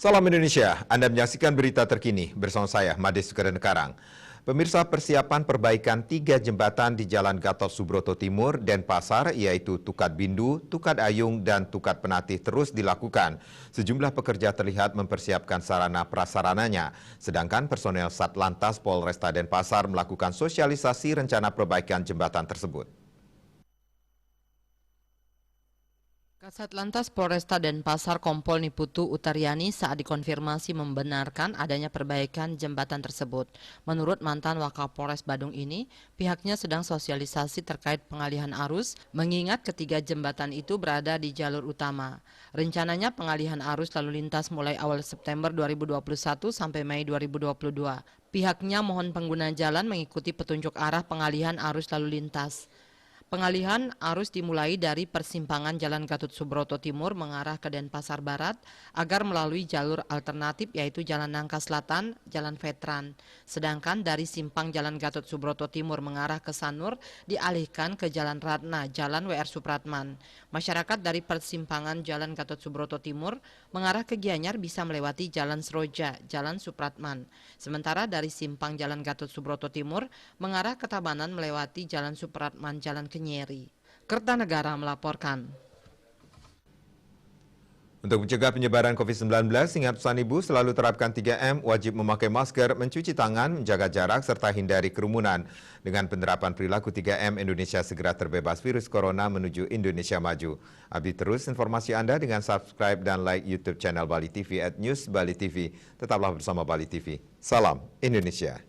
Salam Indonesia, Anda menyaksikan berita terkini bersama saya, Made Sukarenekarang. Pemirsa, persiapan perbaikan 3 jembatan di Jalan Gatot Subroto Timur, Denpasar, yaitu Tukat Bindu, Tukat Ayung, dan Tukat Penatih terus dilakukan. Sejumlah pekerja terlihat mempersiapkan sarana prasarananya, sedangkan personel Satlantas Polresta Denpasar melakukan sosialisasi rencana perbaikan jembatan tersebut. Kasat Lantas Polresta Denpasar Kompol Niputu Utaryani saat dikonfirmasi membenarkan adanya perbaikan jembatan tersebut. Menurut mantan Wakapolres Badung ini, pihaknya sedang sosialisasi terkait pengalihan arus, mengingat ketiga jembatan itu berada di jalur utama. Rencananya pengalihan arus lalu lintas mulai awal September 2021 sampai Mei 2022. Pihaknya mohon pengguna jalan mengikuti petunjuk arah pengalihan arus lalu lintas. Pengalihan arus dimulai dari persimpangan Jalan Gatot Subroto Timur mengarah ke Denpasar Barat agar melalui jalur alternatif yaitu Jalan Nangka Selatan, Jalan Veteran. Sedangkan dari simpang Jalan Gatot Subroto Timur mengarah ke Sanur dialihkan ke Jalan Ratna, Jalan WR Supratman. Masyarakat dari persimpangan Jalan Gatot Subroto Timur mengarah ke Gianyar bisa melewati Jalan Seroja, Jalan Supratman. Sementara dari simpang Jalan Gatot Subroto Timur mengarah ke Tabanan melewati Jalan Supratman, Jalan Kenyeri. Kertanegara melaporkan. Untuk mencegah penyebaran COVID-19, ingat pesan Ibu selalu terapkan 3M, wajib memakai masker, mencuci tangan, menjaga jarak, serta hindari kerumunan. Dengan penerapan perilaku 3M, Indonesia segera terbebas virus corona menuju Indonesia maju. Update terus informasi Anda dengan subscribe dan like YouTube channel Bali TV @newsbalitv. Tetaplah bersama Bali TV. Salam Indonesia.